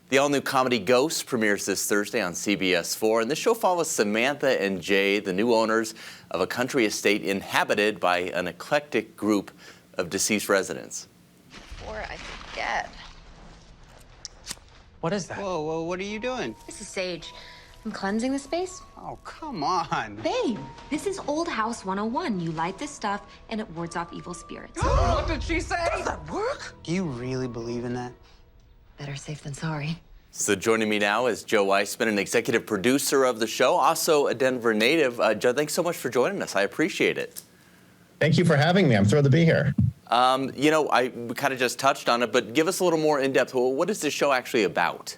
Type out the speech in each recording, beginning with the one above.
The all-new comedy Ghosts premieres this Thursday on CBS4, and this show follows Samantha and Jay, the new owners of a country estate inhabited by an eclectic group of deceased residents. Before I forget. What is that? Whoa, what are you doing? This is Sage. I'm cleansing the space. Oh, come on. Babe, this is Old House 101. You light this stuff, and it wards off evil spirits. What did she say? Does that work? Do you really believe in that? Better safe than sorry. So joining me now is Joe Wiseman, an executive producer of the show, also a Denver native. Joe, thanks so much for joining us. I appreciate it. Thank you for having me. I'm thrilled to be here. We kind of just touched on it, but give us a little more in-depth. What is this show actually about?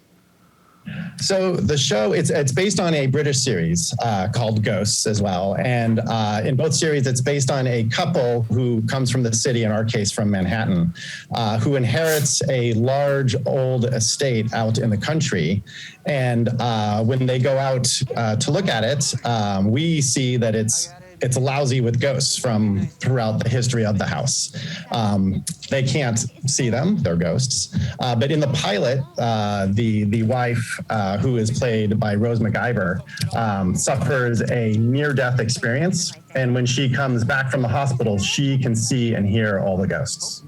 So the show, it's based on a British series called Ghosts as well. And in both series, it's based on a couple who comes from the city, in our case from Manhattan, who inherits a large old estate out in the country. And when they go out to look at it, we see that it's lousy with ghosts from throughout the history of the house. They can't see them, they're ghosts. But in the pilot, the wife, who is played by Rose McIver, suffers a near-death experience. And when she comes back from the hospital, she can see and hear all the ghosts.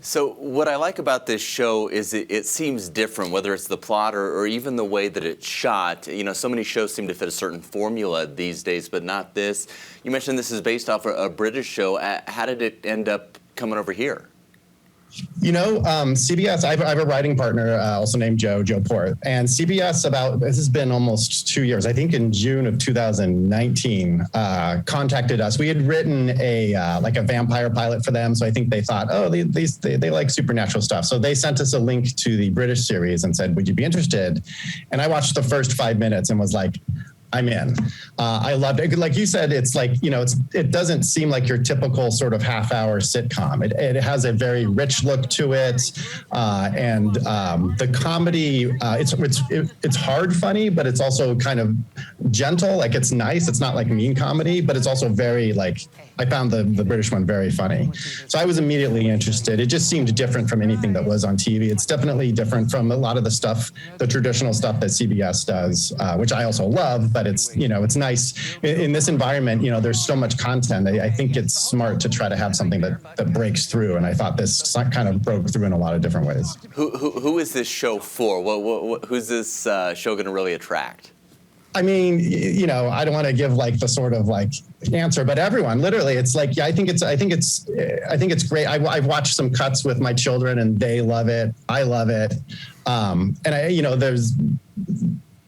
So what I like about this show is it seems different, whether it's the plot or even the way that it's shot. You know, so many shows seem to fit a certain formula these days, but not this. You mentioned this is based off a British show. How did it end up coming over here? You know, CBS, I have a writing partner also named Joe Port, and CBS this has been almost 2 years, I think in June of 2019, contacted us. We had written a vampire pilot for them, so I think they thought, oh, they like supernatural stuff. So they sent us a link to the British series and said, would you be interested? And I watched the first 5 minutes and was like, I'm in. I loved it. Like you said, it's like, you know, it doesn't seem like your typical sort of half-hour sitcom. It has a very rich look to it, and the comedy. It's hard funny, but it's also kind of gentle. Like it's nice. It's not like mean comedy, but it's also very like. I found the British one very funny, so I was immediately interested. It just seemed different from anything that was on TV. It's definitely different from a lot of the stuff, the traditional stuff that CBS does, which I also love. But it's nice in this environment. You know, there's so much content. I think it's smart to try to have something that breaks through, and I thought this kind of broke through in a lot of different ways. Who is this show for? Who's this show going to really attract? I mean, you know, I don't want to give like the sort of like answer, but everyone, literally, it's like, yeah, I think it's great. I've watched some cuts with my children and they love it. I love it.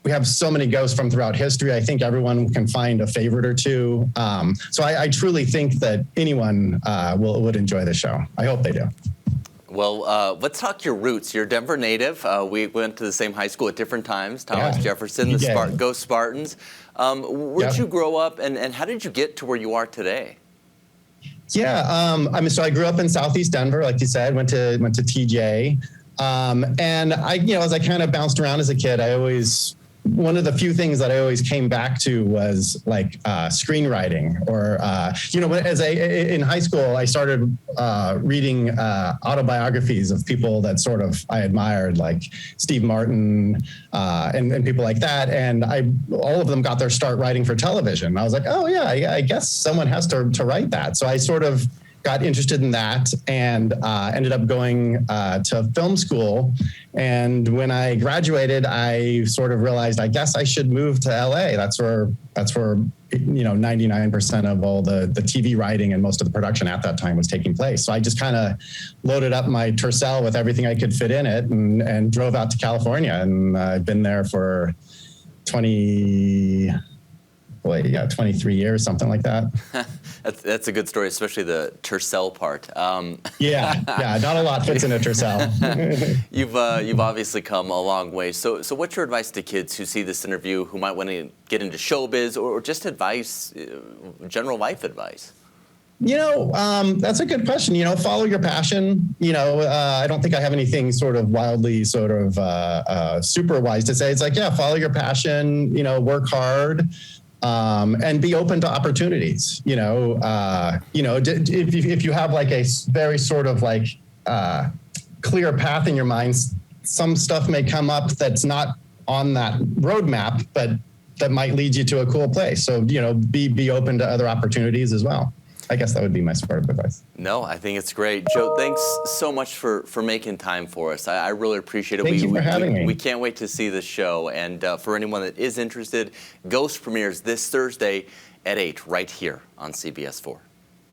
We have so many ghosts from throughout history. I think everyone can find a favorite or two. So I truly think that anyone would enjoy the show. I hope they do. Well, let's talk your roots. You're a Denver native. We went to the same high school at different times. Thomas Jefferson, the Ghost Spartans. Where'd you grow up, and how did you get to where you are today? Yeah, so I grew up in Southeast Denver, like you said. Went to TJ, and as I kind of bounced around as a kid, one of the few things that I always came back to was like screenwriting, or in high school I started reading autobiographies of people that sort of I admired, like Steve Martin and people like that, and all of them got their start writing for television. I was like, oh yeah, I guess someone has to write that. So I sort of got interested in that and ended up going to film school. And when I graduated, I sort of realized, I guess I should move to LA. That's where 99% of all the TV writing and most of the production at that time was taking place. So I just kind of loaded up my Tercel with everything I could fit in it and drove out to California. And I've been there for 23 years, something like that. That's a good story, especially the Tercel part. Yeah, not a lot fits in a Tercel. You've obviously come a long way. So what's your advice to kids who see this interview, who might want to get into showbiz, or just advice, general life advice? That's a good question. Follow your passion. I don't think I have anything sort of wildly super wise to say. It's like, yeah, follow your passion, work hard. And be open to opportunities. If you have like a very sort of like clear path in your mind, some stuff may come up that's not on that roadmap, but that might lead you to a cool place. So, be open to other opportunities as well. I guess that would be my sort of advice. No, I think it's great. Joe, thanks so much for making time for us. I really appreciate it. Thank you for having me. We can't wait to see the show. And for anyone that is interested, Ghost premieres this Thursday at 8 right here on CBS4.